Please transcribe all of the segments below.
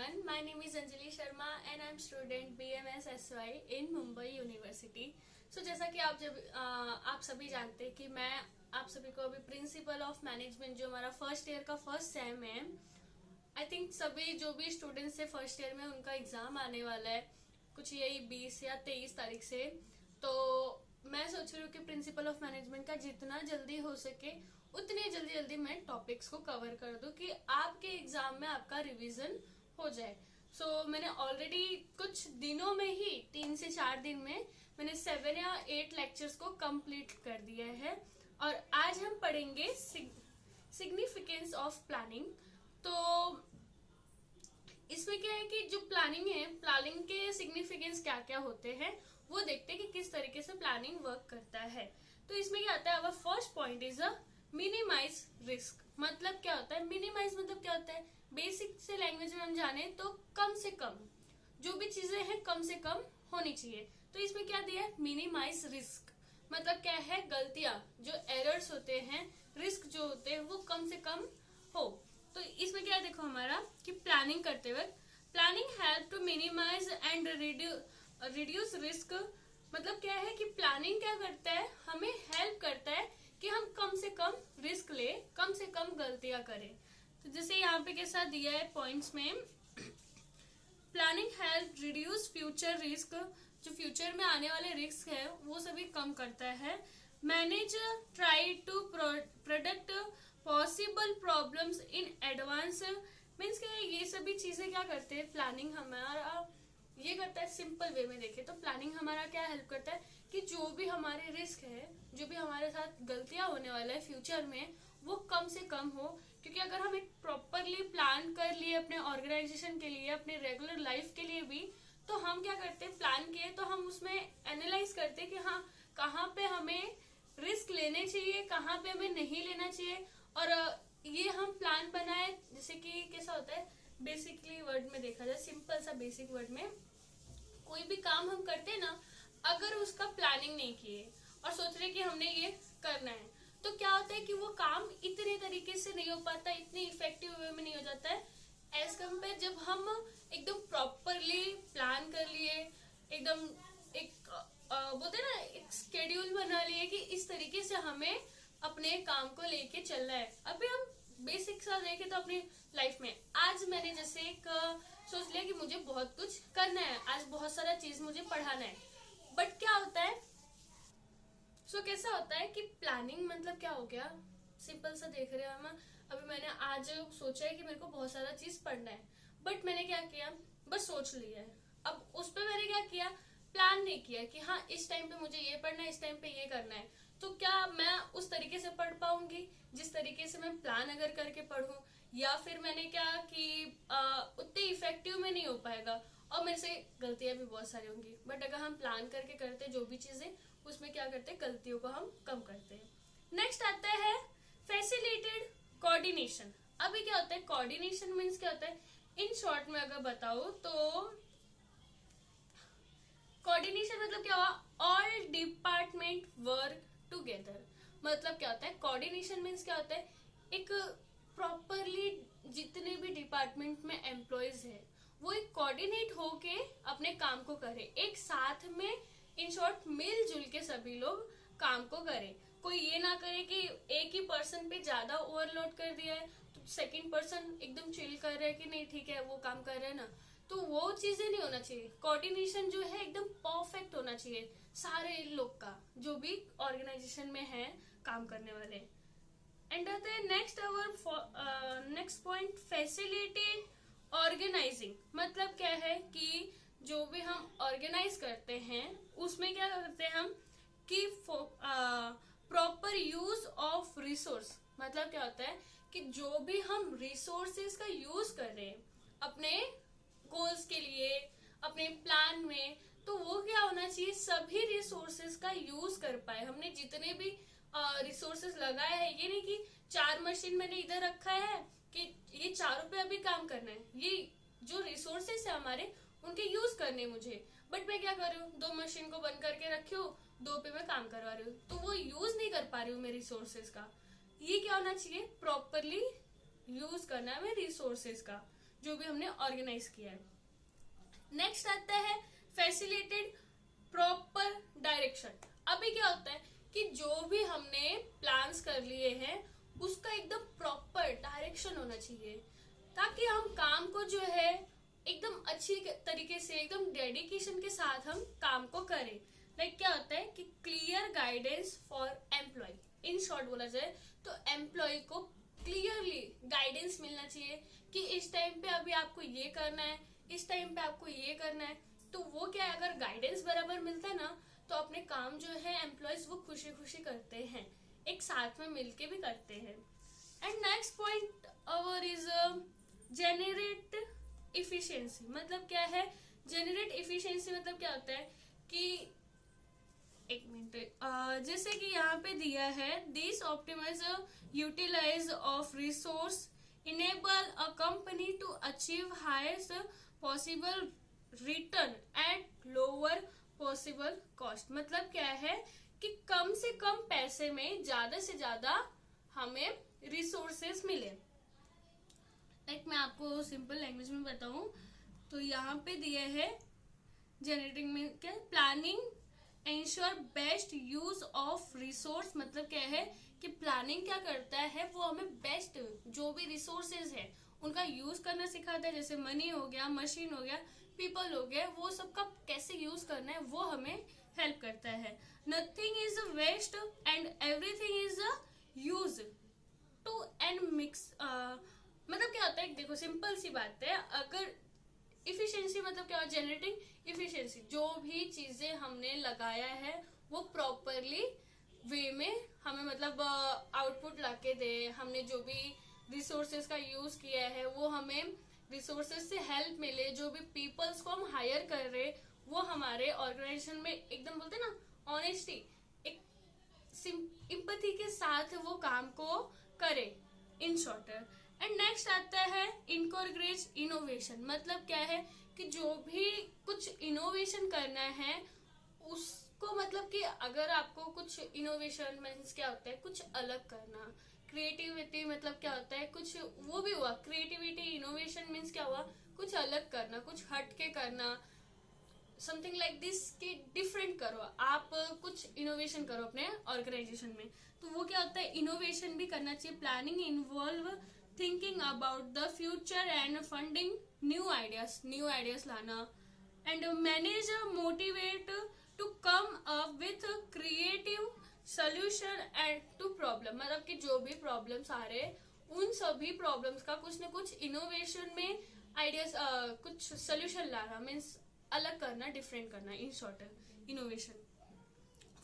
everyone. My name is Anjali Sharma and I'm student BMSSY in Mumbai University. So जैसा कि आप सभी जानते हैं कि मैं आप सभी को अभी प्रिंसिपल ऑफ मैनेजमेंट जो हमारा फर्स्ट ईयर का फर्स्ट सेम है, आई थिंक सभी जो भी स्टूडेंट्स है फर्स्ट ईयर में उनका एग्जाम आने वाला है कुछ यही 20 या 23 तारीख से। तो मैं सोच रही हूँ कि प्रिंसिपल ऑफ मैनेजमेंट का जितना जल्दी हो सके उतनी जल्दी जल्दी मैं टॉपिक्स को कवर कर दूं कि आपके एग्जाम में आपका रिवीजन हो जाए। मैंने ऑलरेडी कुछ दिनों में ही 3 से 4 दिन में मैंने 7 या 8 लेक्चर्स को कंप्लीट कर दिया है और आज हम पढ़ेंगे सिग्निफिकेंस ऑफ प्लानिंग। तो इसमें क्या है कि जो प्लानिंग है, प्लानिंग के सिग्निफिकेंस क्या क्या होते हैं वो देखते हैं कि किस तरीके से प्लानिंग वर्क करता है। तो इसमें क्या आता है, our first point is a minimise risk. मतलब क्या होता है मिनिमाइज, मतलब क्या होता है, बेसिक से लैंग्वेज में हम जाने तो कम से कम जो भी चीजें हैं कम से कम होनी चाहिए। तो इसमें क्या दिया है, मिनिमाइज रिस्क। मतलब क्या है, गलतियां जो एरर्स होते हैं, रिस्क जो होते हैं वो कम से कम हो। तो इसमें क्या देखो हमारा कि प्लानिंग करते वक्त planning help to minimise and reduce risk. मतलब क्या है कि प्लानिंग क्या करता है, हमें हेल्प करता है कि हम कम से कम रिस्क ले, कम से कम गलतियां करें। तो जैसे यहाँ पे कैसा दिया है पॉइंट्स में, planning help reduce future risk. जो फ्यूचर में आने वाले रिस्क है वो सभी कम करता है। Manage try to product possible problems in advance. Means क्या है, ये सभी चीजें क्या करते हैं, प्लानिंग हमारा ये करता है। सिंपल वे में देखें तो प्लानिंग हमारा क्या हेल्प करता है कि जो भी हमारे रिस्क है, जो भी हमारे साथ गलतियां होने वाला है फ्यूचर में, वो कम से कम हो। क्योंकि अगर हम एक प्रॉपरली प्लान कर लिए अपने ऑर्गेनाइजेशन के लिए, अपने रेगुलर लाइफ के लिए भी, तो हम क्या करते हैं, प्लान किए तो हम उसमें एनालाइज करते हैं कि हाँ कहाँ पे हमें रिस्क लेने चाहिए, कहाँ पे हमें नहीं लेना चाहिए। और ये हम प्लान बनाए, जैसे कि कैसा होता है, बेसिकली वर्ड में देखा जाए, सिंपल सा बेसिक वर्ड में, कोई भी काम हम करते हैं ना, अगर उसका प्लानिंग नहीं किए और सोच रहे कि हमने ये करना है, तो क्या होता है कि वो काम इतने तरीके से नहीं हो पाता, इतनी इफेक्टिव वे में नहीं हो जाता है एज कम्पेयर जब हम एकदम प्रॉपरली प्लान कर लिए, एकदम एक बोलते ना एक शेड्यूल बना लिए कि इस तरीके से हमें अपने काम को लेके चलना है। अभी हम बेसिक सा देखें तो अपनी लाइफ में आज मैंने जैसे एक सोच लिया कि मुझे बहुत कुछ करना है, आज बहुत सारा चीज मुझे पढ़ाना है, बट क्या होता है, कैसा होता है कि प्लानिंग मतलब क्या हो गया, सिंपल सा देख रहे हैं हम। अभी मैंने आज सोचा है कि मेरे को बहुत सारा चीज पढ़ना है, बट मैंने क्या किया, बस सोच लिया है। अब उस पर मैंने क्या किया, प्लान नहीं किया कि हाँ इस टाइम पे मुझे ये पढ़ना है, इस टाइम पे ये करना है। तो क्या मैं उस तरीके से पढ़ पाऊंगी जिस तरीके से मैं प्लान अगर करके पढ़ूं, या फिर मैंने क्या कि उतने इफेक्टिव में नहीं हो पाएगा और मेरे से गलतियां भी बहुत सारी होंगी। बट अगर हम प्लान करके करते जो भी चीजें, उसमें क्या करते हैं, गलतियों को हम कम करते हैं। नेक्स्ट आता है फैसिलिटेड कोऑर्डिनेशन। अभी क्या होता है, कोऑर्डिनेशन मीन्स क्या होता है, इन शॉर्ट में अगर बताओ तो कोऑर्डिनेशन मतलब क्या हुआ, ऑल डिपार्टमेंट वर्क टुगेदर। मतलब क्या होता है, कोऑर्डिनेशन मीन्स क्या होता है, एक प्रॉपरली जितने भी डिपार्टमेंट में एम्प्लॉयज है वो एक कोऑर्डिनेट होके अपने काम को करे, एक साथ में, इन शॉर्ट मिलजुल के सभी लोग काम को करें। कोई ये ना करे कि एक ही पर्सन पे ज्यादा ओवरलोड कर दिया है तो सेकंड पर्सन एकदम चिल कर रहा है कि नहीं ठीक है वो काम कर रहे हैं ना, तो वो चीजें नहीं होना चाहिए। कोऑर्डिनेशन जो है एकदम परफेक्ट होना चाहिए सारे लोग का, जो भी ऑर्गेनाइजेशन में है काम करने वाले। एंड आते हैं next our next point, facilitate organising. मतलब क्या है कि जो भी हम ऑर्गेनाइज करते हैं उसमें क्या करते हैं हम कि प्रॉपर यूज ऑफ रिसोर्स। मतलब क्या होता है कि जो भी हम रिसोर्सेज का यूज कर रहे हैं अपने गोल्स के लिए, अपने प्लान में, तो वो क्या होना चाहिए, सभी रिसोर्सेज का यूज कर पाए। हमने जितने भी रिसोर्सेज लगाए हैं, ये नहीं कि 4 मशीन मैंने इधर रखा है कि ये चारों पे अभी काम करना है, ये जो रिसोर्सेज है हमारे उनके यूज करने मुझे, बट मैं क्या कर रही हूँ, 2 मशीन को बंद करके रखी हूँ, 2 पे मैं काम करवा रही हूँ, तो वो यूज नहीं कर पा रही हूँ मैं रिसोर्सेज का। ये क्या होना चाहिए, प्रॉपरली यूज करना है हमें रिसोर्सेज का। जो भी हमने ऑर्गेनाइज किया है। नेक्स्ट आता है फैसिलिटेड प्रॉपर डायरेक्शन। अभी क्या होता है कि जो भी हमने प्लान्स कर लिए हैं उसका एकदम प्रॉपर डायरेक्शन होना चाहिए, ताकि हम काम को जो है एकदम अच्छी तरीके से एकदम डेडिकेशन के साथ हम काम को करें। लाइक क्या होता है कि clear guidance for employ. In short बोला जाए तो एम्प्लॉय को क्लियरली गाइडेंस मिलना चाहिए कि इस टाइम पे अभी आपको ये करना है, इस टाइम पे आपको ये करना है। तो वो क्या है, अगर गाइडेंस बराबर मिलता है ना तो अपने काम जो है एम्प्लॉयज वो खुशी खुशी करते हैं, एक साथ में मिलके भी करते हैं। And next point our is generate efficiency. मतलब क्या है जेनरेट इफिशियंसी? मतलब क्या होता है कि एक मिनट, जैसे कि यहाँ पे दिया है this optimise utilise of resource enable a company to achieve highest possible return at lower possible cost. मतलब क्या है कि कम से कम पैसे में ज्यादा से ज्यादा हमें रिसोर्सेस मिले। लाइक मैं आपको सिंपल लैंग्वेज में बताऊं तो यहाँ पे दिया है जनरेटिंग में क्या, planning ensure best use of resource. मतलब क्या है कि प्लानिंग क्या करता है, वो हमें बेस्ट जो भी रिसोर्सेज है उनका यूज करना सिखाता है। जैसे मनी हो गया, मशीन हो गया, पीपल हो गया, वो सबका कैसे यूज करना है वो हमें हेल्प करता है। Nothing is waste and everything is use to and mix. मतलब क्या होता है, देखो सिंपल सी बात है, अगर इफिशियंसी मतलब क्या, जनरेटिंग इफिशियंसी, जो भी चीजें हमने लगाया है वो प्रॉपरली वे में हमें मतलब आउटपुट लाके दे। हमने जो भी रिसोर्सेज का यूज किया है वो हमें रिसोर्सेज से हेल्प मिले। जो भी पीपल्स को हम हायर कर रहे वो हमारे ऑर्गेनाइजेशन में एकदम बोलते ना ऑनेस्टी, एक सिंपैथी के साथ वो काम को करे, इन शॉर्टर। एंड नेक्स्ट आता है इनकॉर्पोरेट इनोवेशन। मतलब क्या है कि जो भी कुछ इनोवेशन करना है उसको, मतलब कि अगर आपको कुछ इनोवेशन मीन्स क्या होता है, कुछ अलग करना। क्रिएटिविटी मतलब क्या होता है, कुछ वो भी हुआ क्रिएटिविटी। इनोवेशन मीन्स क्या हुआ, कुछ अलग करना, कुछ हटके करना, समथिंग लाइक दिस कि डिफरेंट करो, आप कुछ इनोवेशन करो अपने ऑर्गेनाइजेशन में। तो वो क्या होता है, इनोवेशन भी करना चाहिए। Planning involve thinking about the future and funding new ideas लाना। And manage motivate to come up with creative solution and to problem. मतलब कि जो भी प्रॉब्लम्स आ रहे उन सभी प्रॉब्लम्स का कुछ न कुछ इनोवेशन में आइडियाज, कुछ सोल्यूशन लाना, मीन्स अलग करना, डिफरेंट करना, in short innovation.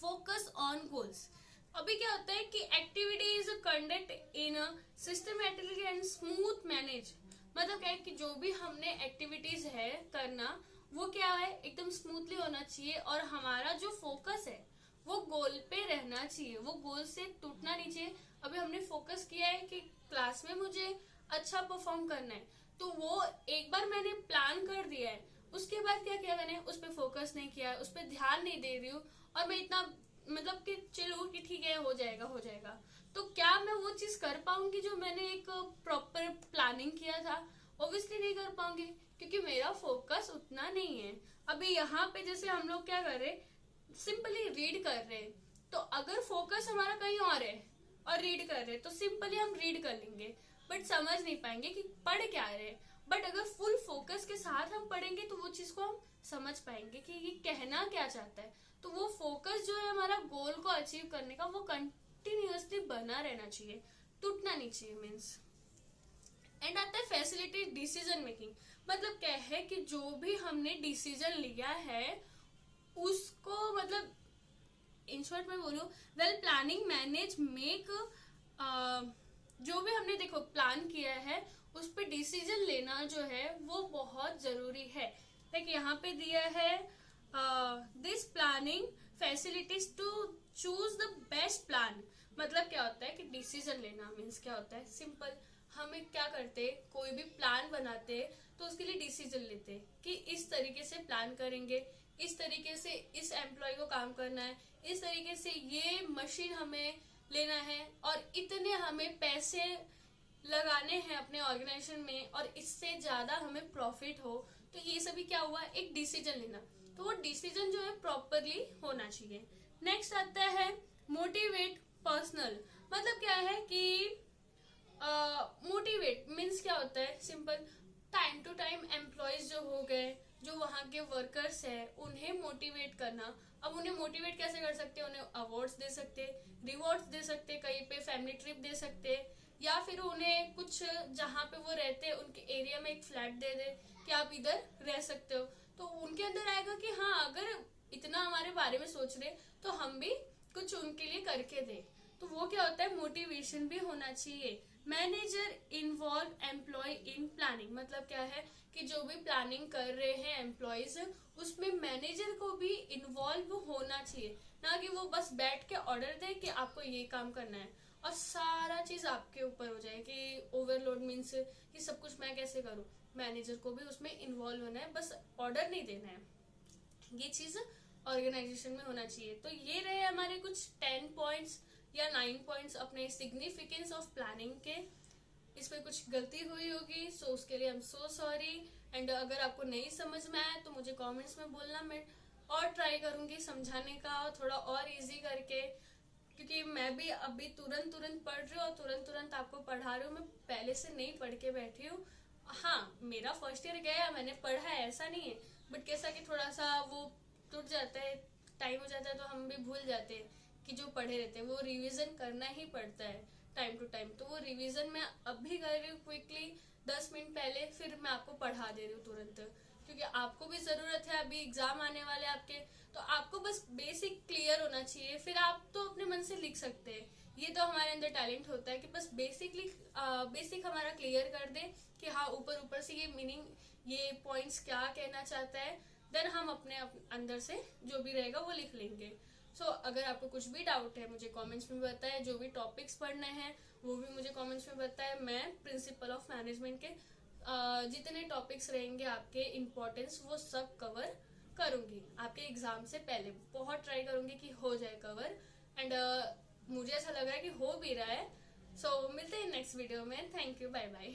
Focus on goals. अभी क्या होता है कि activity is conduct in systematically and smooth manage. मतलब क्या है कि जो भी हमने एक्टिविटीज है करना वो क्या है एकदम स्मूथली होना चाहिए, और हमारा जो फोकस है वो गोल पे रहना चाहिए, वो गोल से टूटना नहीं चाहिए। अभी हमने फोकस किया है कि क्लास में मुझे अच्छा परफॉर्म करना है, तो वो एक बार मैंने प्लान कर दिया है, उसके बाद क्या किया मैंने उस पर फोकस नहीं किया, उस पर ध्यान नहीं दे रही हूँ, और मैं इतना मतलब कि चलो कि ठीक है हो जाएगा हो जाएगा, तो क्या मैं वो चीज कर पाऊंगी जो मैंने एक प्रॉपर प्लानिंग किया था? ऑब्वियसली नहीं कर पाऊंगी, क्योंकि मेरा फोकस उतना नहीं है। अभी यहाँ पे जैसे हम लोग क्या कर रहे, सिंपली रीड कर रहे, तो अगर फोकस हमारा कहीं और है और रीड कर रहे तो सिंपली हम रीड कर लेंगे, बट समझ नहीं पाएंगे कि पढ़ क्या रहे। बट अगर फुल फोकस के साथ हम पढ़ेंगे तो वो चीज को हम समझ पाएंगे कि ये कहना क्या चाहता है। तो वो फोकस जो है हमारा गोल को अचीव करने का, वो कंटिन्यूअसली बना रहना चाहिए, टूटना नहीं चाहिए मीन्स। एंड आता है फैसिलिटी डिसीजन मेकिंग। मतलब क्या है कि जो भी हमने डिसीजन लिया है उसको, मतलब इन शॉर्ट में बोलूं, वेल प्लानिंग मैनेज मेक, जो भी हमने देखो प्लान किया है उस पर डिसीजन लेना जो है वो बहुत जरूरी है। लाइक यहाँ पे दिया है this planning facilities to choose the best plan. मतलब क्या होता है कि डिसीजन लेना मीन्स क्या होता है, सिंपल, हमें क्या करते, कोई भी प्लान बनाते तो उसके लिए डिसीजन लेते कि इस तरीके से प्लान करेंगे, इस तरीके से इस एम्प्लॉय को काम करना है, इस तरीके से ये मशीन हमें लेना है, और इतने हमें पैसे लगाने हैं अपने ऑर्गेनाइजेशन में और इससे ज्यादा हमें प्रॉफिट हो, तो ये सभी क्या हुआ, एक डिसीजन लेना। तो वो डिसीजन जो है प्रॉपरली होना चाहिए। नेक्स्ट आता है मोटिवेट पर्सनल। मतलब क्या है कि मोटिवेट मीन्स क्या होता है, simple, time to time employees जो हो गए, जो वहाँ के वर्कर्स है, उन्हें मोटिवेट करना। अब उन्हें मोटिवेट कैसे कर सकते हैं, उन्हें अवार्ड्स दे सकते, रिवॉर्ड्स दे सकते, कहीं पे फैमिली ट्रिप दे सकते, या फिर उन्हें कुछ जहाँ पे वो रहते हैं उनके एरिया में एक फ्लैट दे दे कि आप इधर रह सकते हो। तो उनके अंदर आएगा कि हाँ, अगर इतना हमारे बारे में सोच रहे तो हम भी कुछ उनके लिए करके दे। तो वो क्या होता है, मोटिवेशन भी होना चाहिए। Manager involve employ in planning. मतलब क्या है कि जो भी प्लानिंग कर रहे हैं एम्प्लॉयज, उसमें मैनेजर को भी इन्वॉल्व होना चाहिए, ना कि वो बस बैठ के ऑर्डर दे कि आपको ये काम करना है और सारा चीज आपके ऊपर हो जाए कि ओवरलोड मीन्स कि सब कुछ मैं कैसे करूं। मैनेजर को भी उसमें इन्वॉल्व होना है, बस ऑर्डर नहीं देना है। ये चीज ऑर्गेनाइजेशन में होना चाहिए। तो ये रहे हमारे कुछ 10 पॉइंट्स या 9 पॉइंट्स अपने सिग्निफिकेंस ऑफ प्लानिंग के। इसमें कुछ गलती हुई होगी सो उसके लिए I am so sorry. And अगर आपको नहीं समझ में आया तो मुझे कमेंट्स में बोलना, मैं और ट्राई करूंगी समझाने का थोड़ा और इजी करके, क्योंकि मैं भी अभी तुरंत तुरंत पढ़ रही हूँ और तुरंत तुरंत आपको पढ़ा रही हूँ। मैं पहले से नहीं पढ़ के बैठी हूँ। हाँ, मेरा फर्स्ट ईयर गया, मैंने पढ़ा है, ऐसा नहीं है, बट कैसा कि थोड़ा सा वो टूट जाता है, टाइम हो जाता है तो हम भी भूल जाते हैं कि जो पढ़े रहते हैं। वो रिवीजन करना ही पड़ता है टाइम टू टाइम। तो वो रिवीजन मैं अभी कर रही हूँ क्विकली 10 मिनट पहले, फिर मैं आपको पढ़ा दे रही हूँ तुरंत, क्योंकि आपको भी जरूरत है, अभी एग्जाम आने वाले आपके। तो आपको बस बेसिक क्लियर होना चाहिए, फिर आप तो अपने मन से लिख सकते हैं। ये तो हमारे अंदर टैलेंट होता है कि बस बेसिक हमारा क्लियर कर दे कि हाँ, ऊपर ऊपर से ये मीनिंग, ये पॉइंट्स क्या कहना चाहता है, देन हम अपने अंदर से जो भी रहेगा वो लिख लेंगे। सो अगर आपको कुछ भी डाउट है मुझे कमेंट्स में बताएं, जो भी टॉपिक्स पढ़ने हैं वो भी मुझे कमेंट्स में बताएं। मैं प्रिंसिपल ऑफ मैनेजमेंट के जितने टॉपिक्स रहेंगे आपके इम्पोर्टेंस, वो सब कवर करूंगी आपके एग्जाम से पहले। बहुत ट्राई करूंगी कि हो जाए कवर। एंड मुझे ऐसा लग रहा है कि हो भी रहा है। सो मिलते हैं नेक्स्ट वीडियो में। Thank you, bye bye.